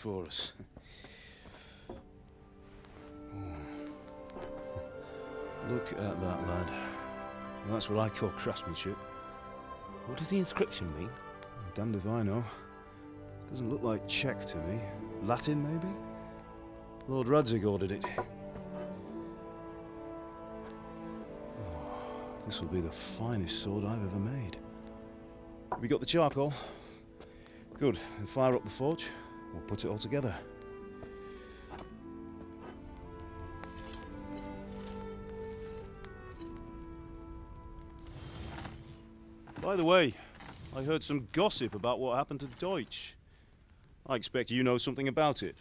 for us. Look at that, lad. That's what I call craftsmanship. What does the inscription mean? Damned if I know. Doesn't look like Czech to me. Latin, maybe? Lord Radzig ordered it. Oh, this will be the finest sword I've ever made. We got the charcoal? Good. Then fire up the forge. We'll put it all together. By the way, I heard some gossip about what happened to Deutsch. I expect you know something about it.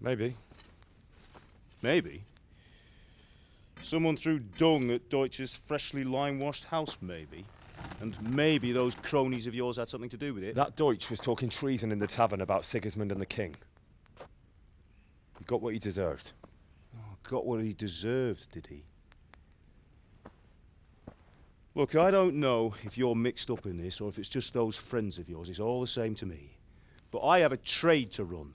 Maybe. Maybe? Someone threw dung at Deutsch's freshly lime-washed house, maybe? And maybe those cronies of yours had something to do with it? That Deutsch was talking treason in the tavern about Sigismund and the king. He got what he deserved. Oh, got what he deserved, did he? Look, I don't know if you're mixed up in this or if it's just those friends of yours. It's all the same to me. But I have a trade to run.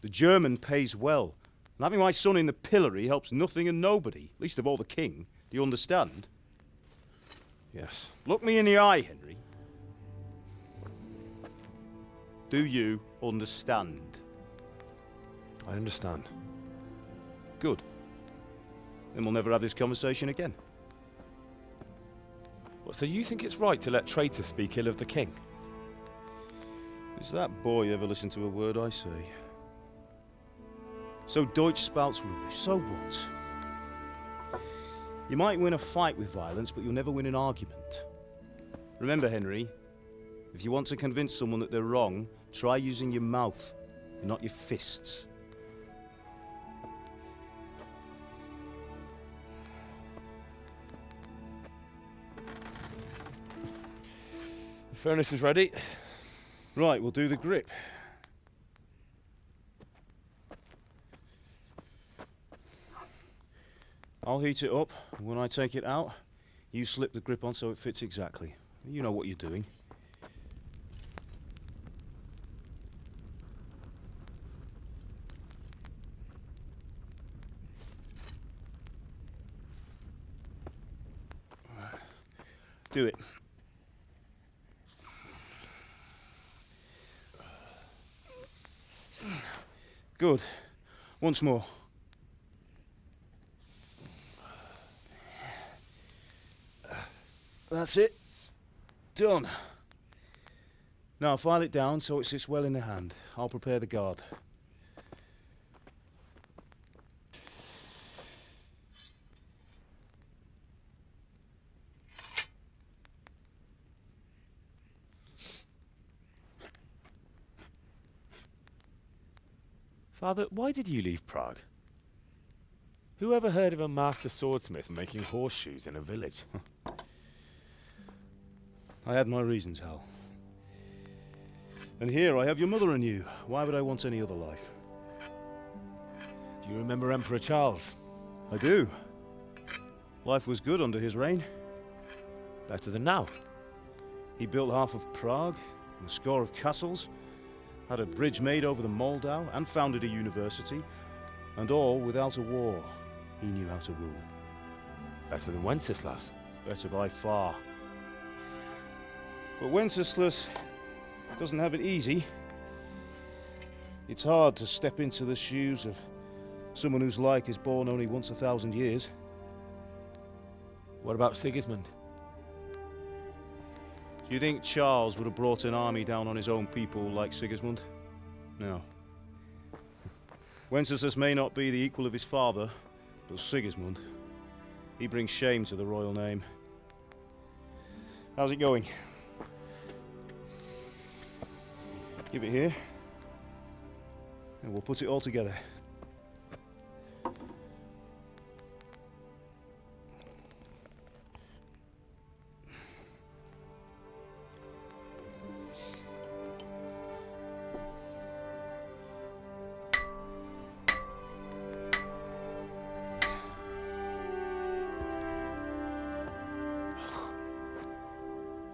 The German pays well. And having my son in the pillory helps nothing and nobody, least of all the king. Do you understand? Yes. Look me in the eye, Henry. Do you understand? I understand. Good. Then we'll never have this conversation again. What, so you think it's right to let traitors speak ill of the king? Does that boy ever listen to a word I say? So Deutsch spouts rubbish, so what? You might win a fight with violence, but you'll never win an argument. Remember, Henry, if you want to convince someone that they're wrong, try using your mouth, and not your fists. The furnace is ready. Right, we'll do the grip. I'll heat it up, and when I take it out, you slip the grip on so it fits exactly. You know what you're doing. Do it. Good. Once more. That's it. Done. Now file it down so it sits well in the hand. I'll prepare the guard. Father, why did you leave Prague? Who ever heard of a master swordsmith making horseshoes in a village? I had my reasons, Hal. And here I have your mother and you. Why would I want any other life? Do you remember Emperor Charles? I do. Life was good under his reign. Better than now. He built half of Prague, and a score of castles, had a bridge made over the Moldau, and founded a university, and all without a war. He knew how to rule. Better than Wenceslas. Better by far. But Wenceslas doesn't have it easy. It's hard to step into the shoes of someone whose like is born only once 1,000 years. What about Sigismund? Do you think Charles would have brought an army down on his own people like Sigismund? No. Wenceslas may not be the equal of his father, but Sigismund, he brings shame to the royal name. How's it going? Give it here, and we'll put it all together.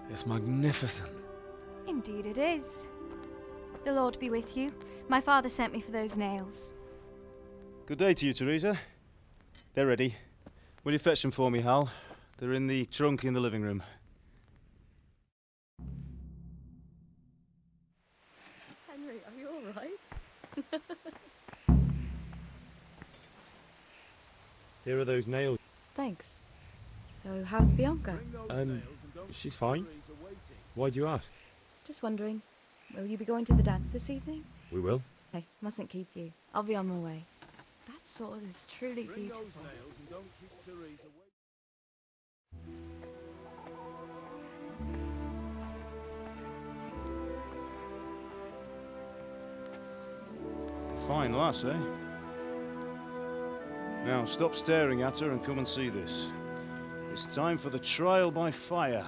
It's magnificent. Indeed it is. The Lord be with you. My father sent me for those nails. Good day to you, Teresa. They're ready. Will you fetch them for me, Hal? They're in the trunk in the living room. Henry, are you all right? Here are those nails. Thanks. So, how's Bianca? She's fine. Why do you ask? Just wondering. Will you be going to the dance this evening? We will. Hey, mustn't keep you. I'll be on my way. That sword is truly beautiful. Fine lass, eh? Now, stop staring at her and come and see this. It's time for the trial by fire.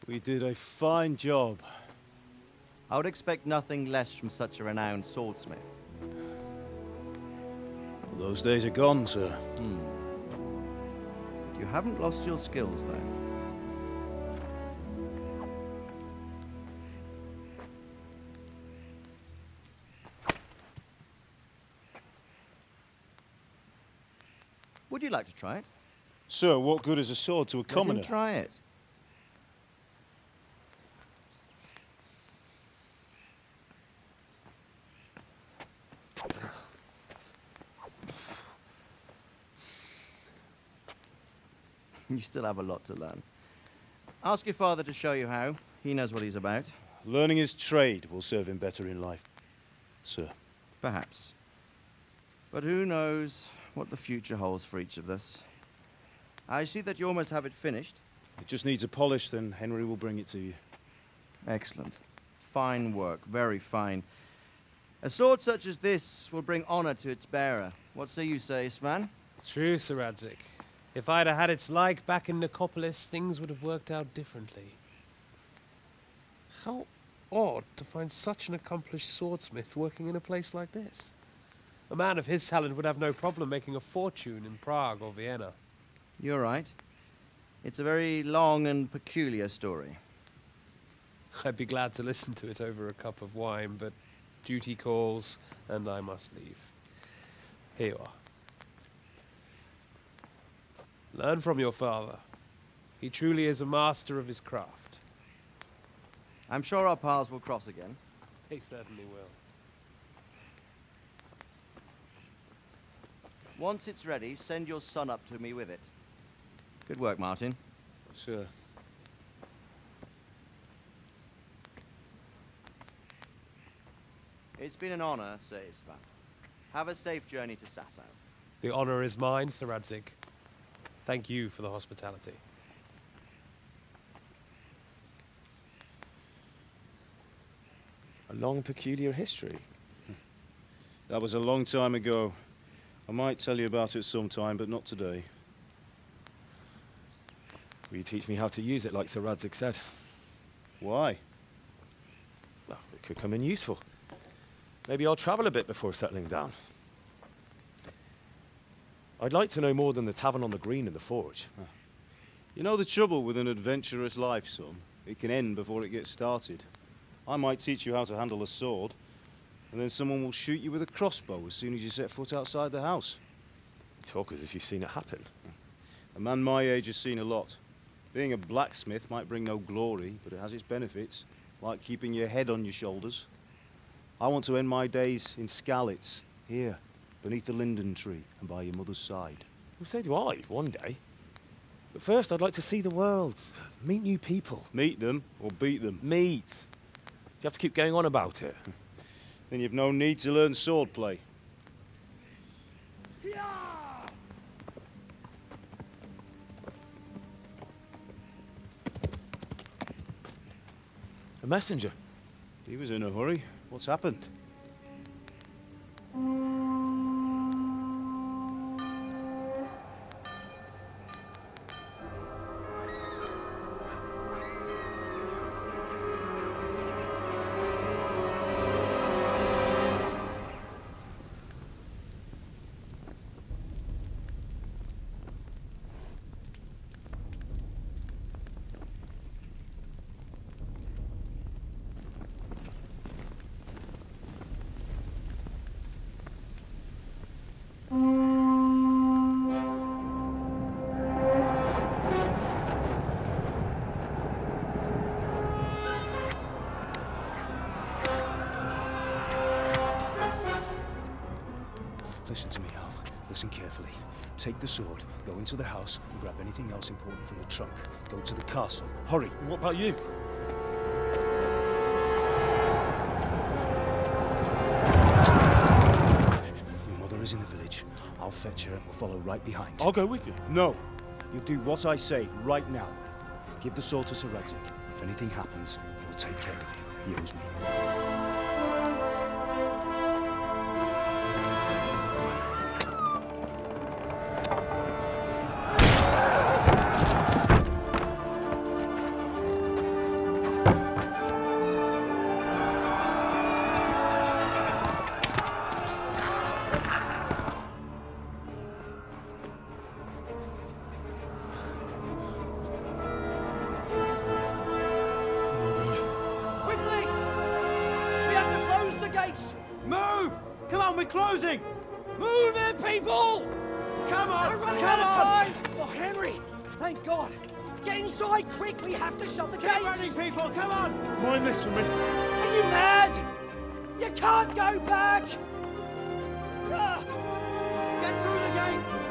We did a fine job. I would expect nothing less from such a renowned swordsmith. Those days are gone, sir. You haven't lost your skills, though. Would you like to try it? Sir, what good is a sword to a Let commoner? him try it. You still have a lot to learn. Ask your father to show you how. He knows what he's about. Learning his trade will serve him better in life, sir. Perhaps. But who knows what the future holds for each of us. I see that you almost have it finished. It just needs a polish, then Henry will bring it to you. Excellent. Fine work, very fine. A sword such as this will bring honor to its bearer. What say you, Svan? True, Sir Radzik. If I'd have had its like back in Nicopolis, things would have worked out differently. How odd to find such an accomplished swordsmith working in a place like this. A man of his talent would have no problem making a fortune in Prague or Vienna. You're right. It's a very long and peculiar story. I'd be glad to listen to it over a cup of wine, but duty calls, and I must leave. Here you are. Learn from your father. He truly is a master of his craft. I'm sure our paths will cross again. He certainly will. Once it's ready, send your son up to me with it. Good work, Martin. Sir. It's been an honor, Sir Isvan. Have a safe journey to Sasau. The honor is mine, Sir Radzik. Thank you for the hospitality. A long, peculiar history. That was a long time ago. I might tell you about it sometime, but not today. Will you teach me how to use it like Sir Radzik said? Why? Well, it could come in useful. Maybe I'll travel a bit before settling down. I'd like to know more than the tavern on the green and the forge. You know the trouble with an adventurous life, son? It can end before it gets started. I might teach you how to handle a sword, and then someone will shoot you with a crossbow as soon as you set foot outside the house. You talk as if you've seen it happen. A man my age has seen a lot. Being a blacksmith might bring no glory, but it has its benefits, like keeping your head on your shoulders. I want to end my days in Skalitz, here, beneath the linden tree and by your mother's side. Well, so do I, one day. But first, I'd like to see the world, meet new people. Meet them or beat them. Meet. You have to keep going on about it. Then you've no need to learn swordplay. A messenger. He was in a hurry. What's happened? listen carefully. Take the sword, go into the house, and grab anything else important from the trunk. Go to the castle. Hurry! What about you? Your mother is in the village. I'll fetch her and we'll follow right behind. I'll go with you. No! You do what I say right now. Give the sword to Sir Isaac. If anything happens, he'll take care of you. He owes me. Quickly! We have to close the gates! Move! Come on, we're closing! Move it, people! Come on! We're running Come out of on! time! Oh, Henry! Thank God! Get inside, quick! We have to shut the Keep gates! running, people! Come on! Mind this for me. Are you mad? You can't go back! Ah, Get through the gates!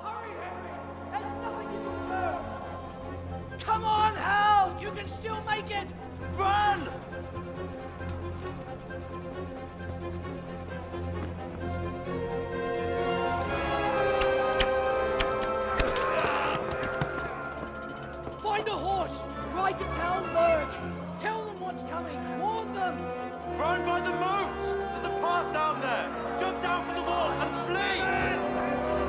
hurry, Henry! There's nothing you can do! Come on, Hal! You can still make it! Run! Find a horse! Ride to town, Merc! Tell them what's coming! Warn them! Run by the moat! There's a path down there! Jump down from the wall and flee!